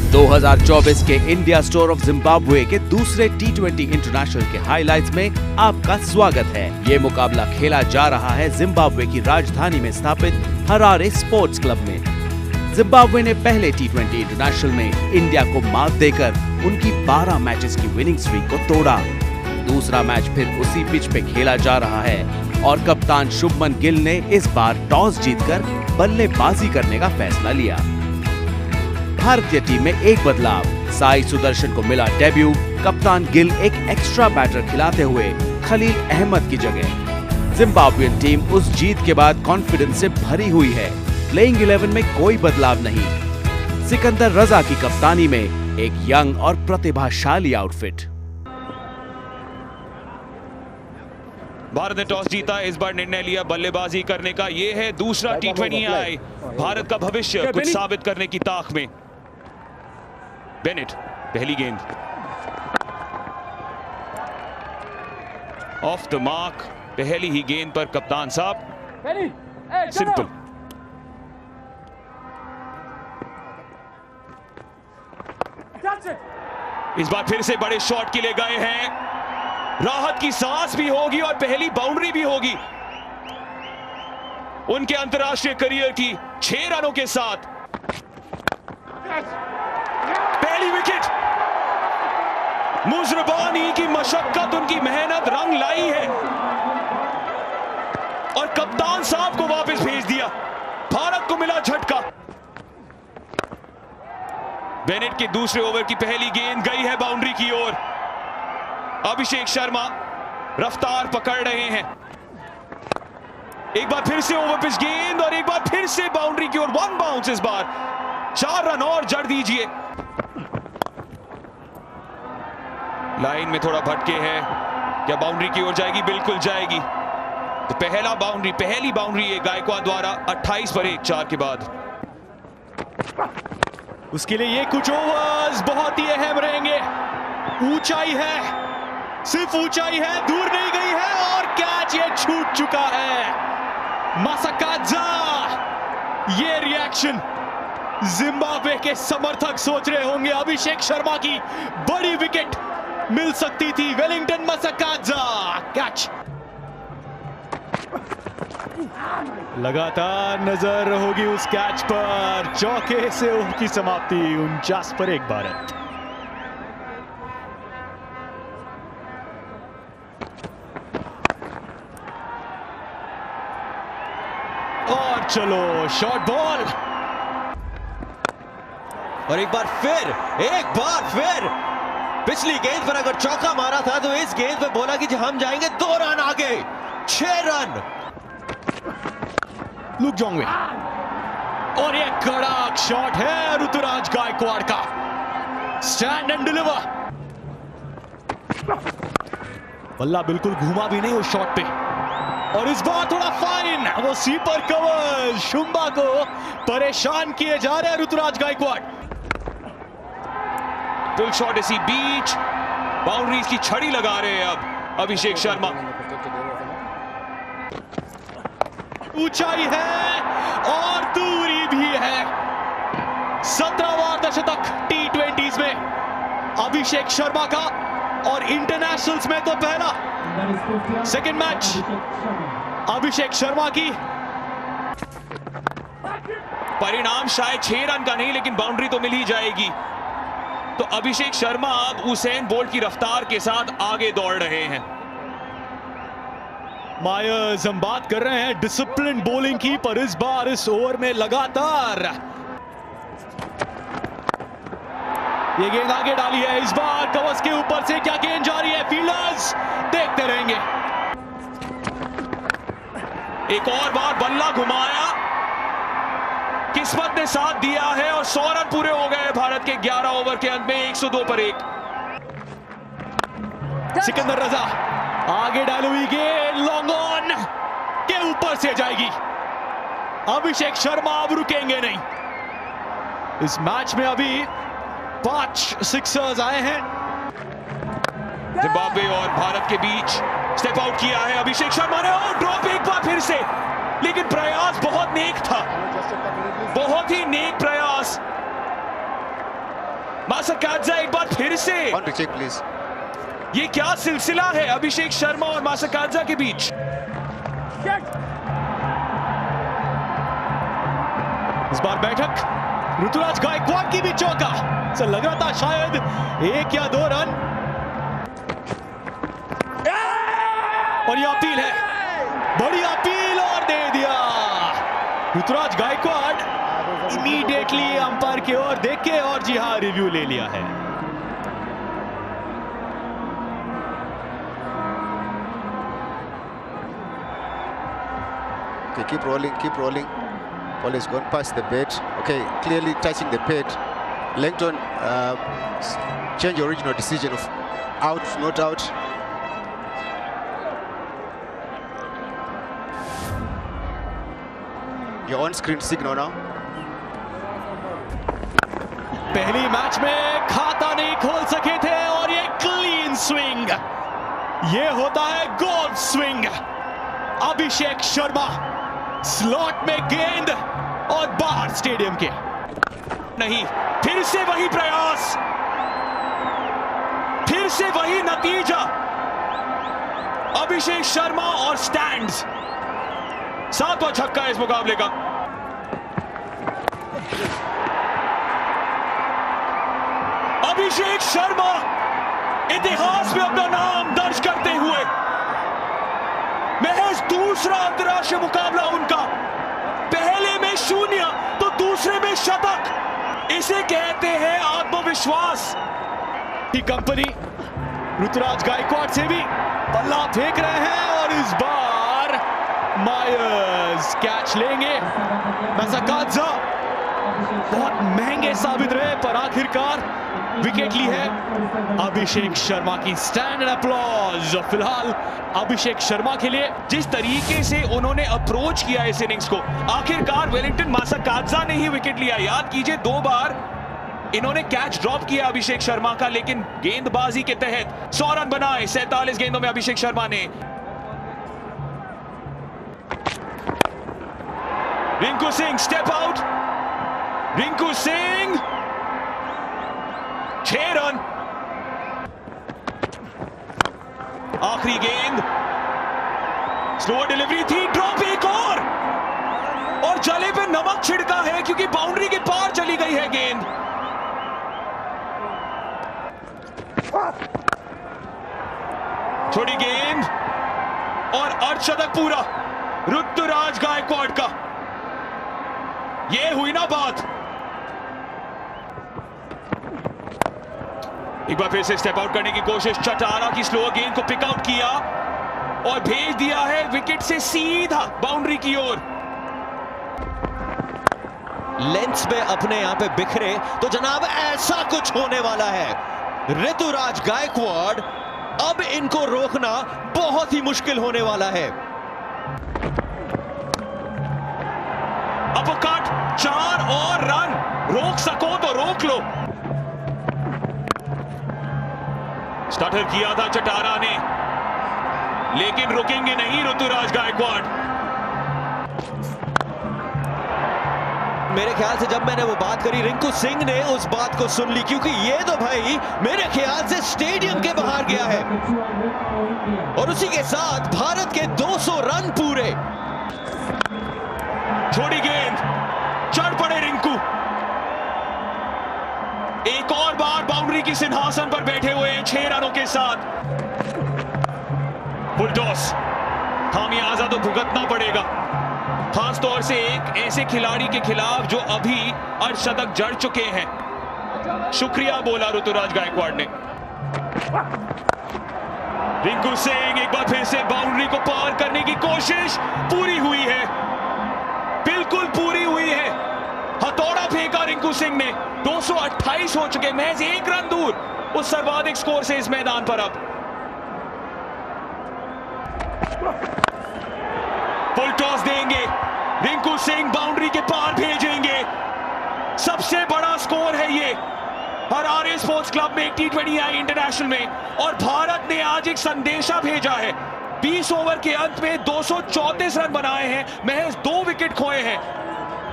2024 के India store of Zimbabwe के दूसरे T20 इंटरनेशनल के हाइलाइट्स में आपका स्वागत है। ये मुकाबला खेला जा रहा है जिम्बाब्वे की राजधानी में स्थापित हरारे स्पोर्ट्स क्लब में। जिम्बाब्वे ने पहले T20 इंटरनेशनल में इंडिया को मात देकर उनकी 12 मैचेस की विनिंग स्ट्रीक को तोड़ा। दूसरा मैच फिर उसी पिच पे खेला जा रहा है और कप्तान शुभमन गिल ने इस बार टॉस जीतकर बल्लेबाजी करने का फैसला लिया। भारतीय टीम में एक बदलाव, साई सुदर्शन को मिला डेब्यू। कप्तान गिल एक एक्स्ट्रा बैटर खिलाते हुए खलील अहमद की जगह। जिम्बाब्वेन टीम उस जीत के बाद कॉन्फिडेंस से भरी हुई है। प्लेइंग 11 में कोई बदलाव नहीं। सिकंदर रजा की कप्तानी में एक यंग और प्रतिभाशाली आउटफिट। भारत ने टॉस जीता, इस बार निर्णय लिया बल्लेबाजी करने का। ये है दूसरा T20 आई। भारत का भविष्य कुछ साबित करने की ताक में। बेनेट, पहली गेंद ऑफ द मार्क। पहली ही गेंद पर कप्तान साहब सिंपल। इस बार फिर से बड़े शॉट के लिए गए हैं। राहत की सांस भी होगी और पहली बाउंड्री भी होगी उनके अंतर्राष्ट्रीय करियर की 6 रनों के साथ। पहली विकेट। मुजरबानी की मशक्कत, उनकी मेहनत रंग लाई है और कप्तान साहब को वापस भेज दिया। भारत को मिला झटका। बेनेट के दूसरे ओवर की पहली गेंद गई है बाउंड्री की ओर। अभिषेक शर्मा रफ्तार पकड़ रहे हैं। एक बार फिर से ओवर पिच गेंद और एक बार फिर से बाउंड्री की ओर। 1 बाउंस। इस बार 4 रन और जड़ दीजिए। लाइन में थोड़ा भटके हैं। क्या बाउंड्री की ओर जाएगी? बिल्कुल जाएगी। तो पहली बाउंड्री है गायकवाड द्वारा 28 पर 1 4 के बाद। उसके लिए ये कुछ ओवर्स बहुत ही अहम रहेंगे। ऊंचाई है, सिर्फ ऊंचाई है, दूर नहीं गई है और कैच ये छूट चुका है। मासाकाजा। ये रिएक्शन जिम्बाब्वे के समर्थक सोच रहे होंगे अभिषेक शर्मा की बड़ी विकेट मिल सकती थी। Wellington Masakadza catch. लगातार नजर होगी उस कैच पर। चौके से ओवर की समाप्ति। 49 पर 1 भारत। और चलो शॉर्ट बॉल। और एक बार फिर पिछली गेंद पर अगर चौका मारा था तो इस गेंद पे बोला कि हम जाएंगे 2 रन आगे। 6 रन। Look Jongwe. और ये कड़क शॉट है ऋतुराज गायकवाड़ का। Stand and deliver. बल्ला बिल्कुल घूमा भी नहीं उस शॉट पे। और इस बार थोड़ा फाइन। वो सीपर कवर शुंबा को परेशान किए जा रहे हैं ऋतुराज गायकवाड़। पुल शॉट इसी बीच बाउंड्रीज की छड़ी लगा रहे हैं अब अभिषेक शर्मा। ऊंचाई है और दूरी भी है। 17वां अर्धशतक T20s में अभिषेक शर्मा का और इंटरनेशनल्स में तो पहला। सेकंड मैच अभिषेक शर्मा की। परिणाम शायद 6 रन का नहीं, लेकिन बाउंड्री तो मिल ही जाएगी। तो अभिषेक शर्मा अब उसेन बोल्ट की रफ्तार के साथ आगे दौड़ रहे हैं। मायर्स, हम बात कर रहे हैं डिसिप्लिन बॉलिंग की, पर इस बार इस ओवर में लगातार ये गेंद आगे डाली है। इस बार कवच के ऊपर से क्या गेंद जा रही है? फील्डर्स देखते रहेंगे। एक और बार बल्ला घुमाया, किस्मत ने साथ दिया है और 100 रन पूरे हो गए भारत के 11 ओवर के अंत में। 102 पर 1। सिकंदर रजा आगे डाली हुई गेंद लॉन्ग ऑन के ऊपर से जाएगी। अभिषेक शर्मा अब रुकेंगे नहीं। इस मैच में अभी 5 सिक्सर्स आए हैं। जिम्बाब्वे और भारत के बीच स्टेप आउट किया है अभिषेक शर्मा ने। और ड्रॉप एक बार फिर से, लेकिन प्रयास बहुत नेक था, बहुत ही नेक प्रयास। मासाकाद्जा एक बार फिर से। On to check, please. ये क्या सिलसिला है अभिषेक शर्मा और मासाकाद्जा के बीच? इस बार बैठक ऋतुराज गायकवाड़ की भी चौका। ऐसा लग रहा था शायद 1 या 2 रन। और ये अपील है, बड़ी अपील, और दे दिया। ऋतुराज गायकवाड़ इमीडिएटली अंपायर की ओर देख के और जी हां रिव्यू ले लिया है। Okay, keep rolling, keep rolling. Ball has gone past the bat. Okay, clearly touching the pad. Langton, change your original decision of out, not out. Your on-screen signal now. पहली match में खाता नहीं खोल सके थे और ये क्लीन स्विंग, ये होता है golf swing. Abhishek Sharma slot में गेंद और बाहर स्टेडियम के। नहीं, फिर से वही प्रयास, फिर से वही नतीजा। अभिषेक शर्मा और स्टैंड्स, 7वां छक्का इस मुकाबले का। अभिषेक शर्मा इतिहास में अपना नाम दर्ज करते हुए महज दूसरा अंतरराष्ट्रीय मुकाबला उनका। पहले में 0 तो दूसरे में शतक। इसे कहते हैं आत्मविश्वास की कंपनी। ऋतुराज गायकवाड़ से भी पल्ला फेंक रहे हैं और इस बार मायर्स कैच लेंगे। मासाकाद्जा बहुत महंगे साबित रहे पर आखिरकार विकेट ली है अभिषेक शर्मा की। स्टैंड एंड अपलॉज फिलहाल अभिषेक शर्मा के लिए। जिस तरीके से उन्होंने अप्रोच किया इस इनिंग्स को, आखिरकार वेलिंगटन मासाकाद्जा ने ही विकेट लिया। याद कीजिए 2 बार इन्होंने कैच ड्रॉप किया अभिषेक शर्मा का, लेकिन गेंदबाजी के तहत 100 रन बनाए 47 गेंदों में अभिषेक शर्मा ने। Rinku Singh step out, Rinku Singh 6 run. आखिरी गेंद, स्लो डिलीवरी थी, ड्रॉप एक और जले पे नमक छिड़का है क्योंकि बाउंड्री के पार चली गई है गेंद। छोड़ी गेंद और अर्धशतक पूरा ऋतुराज गायकवाड़ का। ये हुई ना बात। एक बार फिर से स्टेप आउट करने की कोशिश, चटारा की स्लो गेंद को पिक आउट किया और भेज दिया है विकेट से सीधा बाउंड्री की ओर। लेंस में अपने यहां पे बिखरे तो जनाब ऐसा कुछ होने वाला है। ऋतुराज गायकवाड़, अब इनको रोकना बहुत ही मुश्किल होने वाला है। अपकट 4 और रन, रोक सको तो रोक लो। स्टार्टर किया था चटारा ने, लेकिन रुकेंगे नहीं ऋतुराज गायकवाड़। मेरे ख्याल से जब मैंने वो बात करी, रिंकू सिंह ने उस बात को सुन ली, क्योंकि ये तो भाई मेरे ख्याल से स्टेडियम के बाहर गया है और उसी के साथ भारत के 200 रन पूरे। छोड़ी गेंद, चढ़ पड़े रिंकू। एक और बार बाउंड्री की सिंहासन पर बैठे हुए 6 रनों के साथ। बुलटॉस, खामियाजा तो भुगतना पड़ेगा, खास तौर से एक ऐसे खिलाड़ी के खिलाफ जो अभी अर्धशतक जड़ चुके हैं। शुक्रिया बोला ऋतुराज गायकवाड़ ने। रिंकू सिंह एक बार फिर से बाउंड्री को पार करने की कोशिश पूरी हुई है, बिल्कुल पूरी हुई है। हथौड़ा फेंका रिंकू सिंह ने। 228 हो चुके, महज 1 रन दूर उस सर्वाधिक स्कोर से इस मैदान पर। अब फुल टॉस देंगे, रिंकू सिंह बाउंड्री के पार भेजेंगे। सबसे बड़ा स्कोर है ये हरारे स्पोर्ट्स क्लब में T20 आई इंटरनेशनल में, और भारत ने आज एक संदेशा भेजा है। 20 ओवर के अंत में 234 रन बनाए हैं, महज 2 विकेट खोए हैं।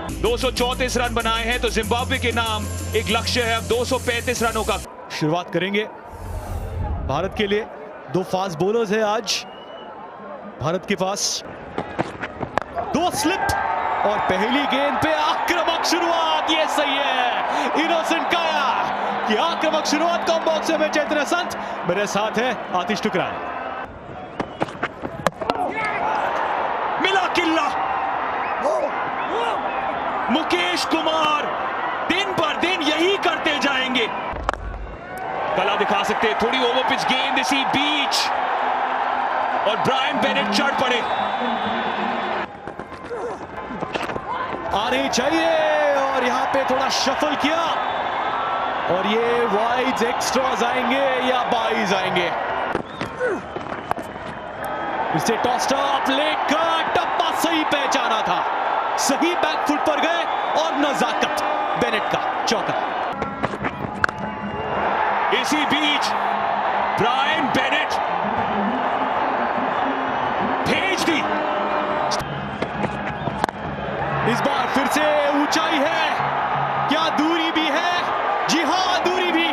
234 रन बनाए हैं तो जिम्बाब्वे के नाम एक लक्ष्य है अब 235 रनों का। शुरुआत करेंगे भारत के लिए। 2 फास्ट बॉलर्स है आज भारत के पास। 2 स्लिप और पहली गेंद पे आक्रामक शुरुआत। ये सही है इनोसेंट काया की आक्रामक शुरुआत। कम बॉक्स में चैतन्य संत, मेरे साथ है आतिश टुकरान। मिला किल्ला। मुकेश कुमार दिन पर दिन यही करते जाएंगे। कला दिखा सकते हैं, थोड़ी ओवर पिच गेंद इसी बीच और ब्रायन बेनेट चढ़ पड़े। आनी चाहिए और यहां पे थोड़ा शफल किया और ये वाइड्स एक्स्ट्रास आएंगे या बाइज आएंगे। इसे टॉस अप लेकर टप्पा सही पहचाना था, सही बैकफुट पर गए और नजाकत बेनेट का चौका। इसी बीच ब्रायन बेनेट भेज दी। इस बार फिर से ऊंचाई है, क्या दूरी भी है? जी हां दूरी भी,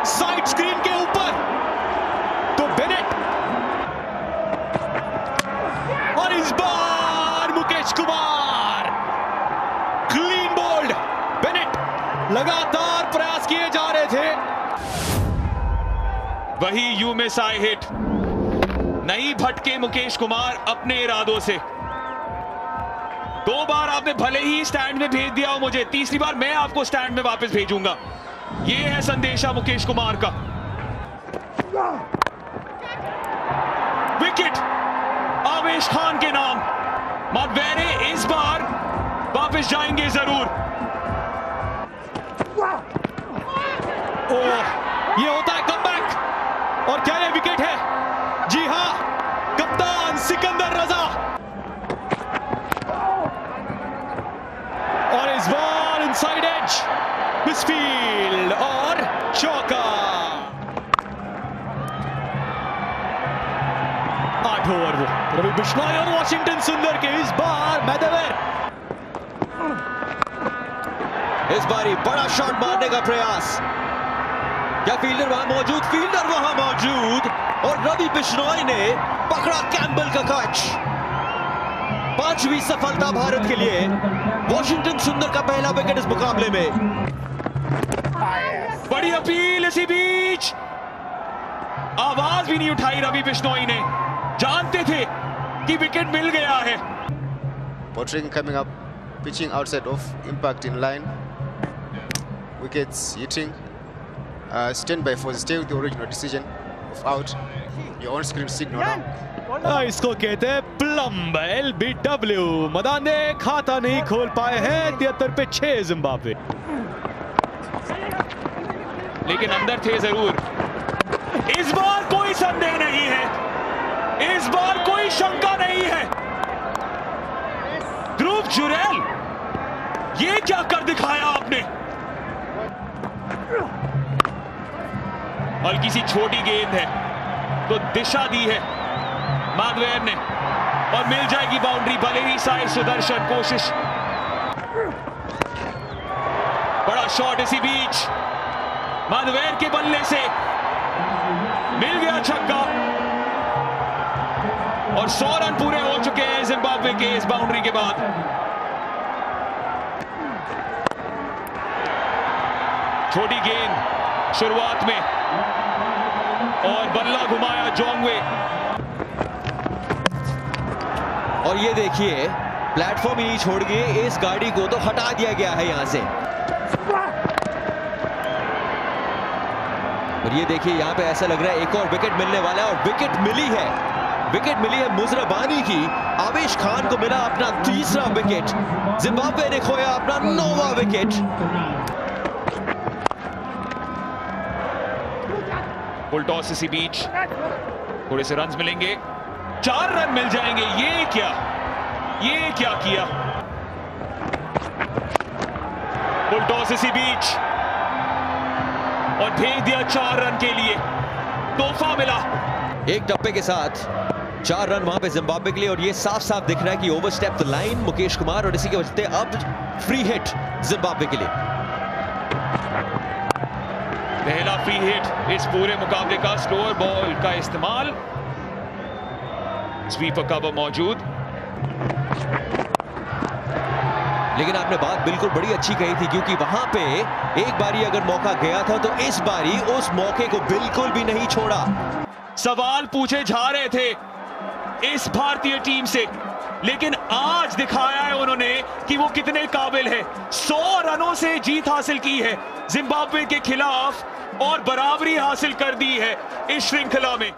साइड स्क्रीन के ऊपर तो बेनेट। और इस बार Mukesh Kumar clean bowled. Bennett लगातार प्रयास किए जा रहे थे। वही यू मिस आई हिट, नहीं भटके मुकेश कुमार अपने इरादों से। 2 बार आपने भले ही स्टैंड में भेज दिया हो मुझे, तीसरी बार मैं आपको स्टैंड में वापस भेजूंगा। ये है संदेशा मुकेश कुमार का। विकेट आवेश खान के नाम। मादवेरे इस बार वापस जाएंगे जरूर। ये होता है कमबैक और क्या ये विकेट है? जी हां, कप्तान सिकंदर रजा। और इस बार इनसाइड एज मिसफील्ड और चौका। 8 ओवर वो रवि बिश्नोई और वॉशिंगटन सुंदर के। इस बार मैदेवर इस बारी बड़ा शॉट मारने का प्रयास। क्या फील्डर वहां मौजूद? फील्डर वहां मौजूद और रवि बिश्नोई ने पकड़ा कैम्बल का कैच। 5वीं सफलता भारत के लिए। वॉशिंगटन सुंदर का पहला विकेट इस मुकाबले में। बड़ी अपील इसी बीच, आवाज भी नहीं उठाई रवि बिश्नोई ने, जानते थे कि विकेट मिल गया है। Pottering coming up, pitching outside of impact in line. Wickets hitting. Stand by for stay with the original decision of out. Your on screen signal now. इसको कहते हैं प्लम्ब। LBW मैदान ने खाता नहीं खोल पाए हैं। 73 पे 6 जिम्बाब्वे। लेकिन अंदर थे जरूर। इस बार कोई संदेह नहीं है, इस बार कोई शंका नहीं है। ध्रुव जुरैल, ये क्या कर दिखाया आपने? हल्की सी छोटी गेंद है तो दिशा दी है माधवेर ने और मिल जाएगी बाउंड्री। भले ही साई सुदर्शन कोशिश। बड़ा शॉट इसी बीच माधवेर के बल्ले से मिल गया छक्का और 100 रन पूरे हो चुके हैं जिम्बाब्वे के इस बाउंड्री के बाद। छोटी गेंद शुरुआत में और बल्ला घुमाया जोंगवे। और ये देखिए प्लेटफॉर्म ही नहीं छोड़ गए, इस गाड़ी को तो हटा दिया गया है यहां से। और ये देखिए यहां पे ऐसा लग रहा है एक और विकेट मिलने वाला है और विकेट मिली है। विकेट मिली है मुजरबानी की। आवेश खान को मिला अपना 3रा विकेट। जिम्बाब्वे ने खोया अपना 9वां विकेट। फुल टॉस इसी बीच, थोड़े से रन्स मिलेंगे, 4 रन मिल जाएंगे। ये क्या किया? फुल टॉस इसी बीच और भेज दिया 4 रन के लिए। तोहफा मिला। एक टप्पे के साथ 4 रन वहां पे जिम्बाब्वे के लिए और ये साफ साफ दिख रहा है कि overstep the line Mukesh Kumar और इसी के वजह से अब फ्री हिट जिम्बाब्वे के लिए। पहला फ्री हिट इस पूरे मुकाबले का, स्लोअर बॉल का इस्तेमाल, स्वीपर कवर मौजूद। लेकिन आपने बात बिल्कुल बड़ी अच्छी कही थी, क्योंकि वहां पे एक बारी अगर मौका गया था तो इस बारी उस मौके को बिल्कुल भी नहीं छोड़ा। सवाल पूछे जा रहे थे इस भारतीय टीम से, लेकिन आज दिखाया है उन्होंने कि वो कितने काबिल है। 100 रनों से जीत हासिल की है जिम्बाब्वे के खिलाफ और बराबरी हासिल कर दी है इस श्रृंखला में।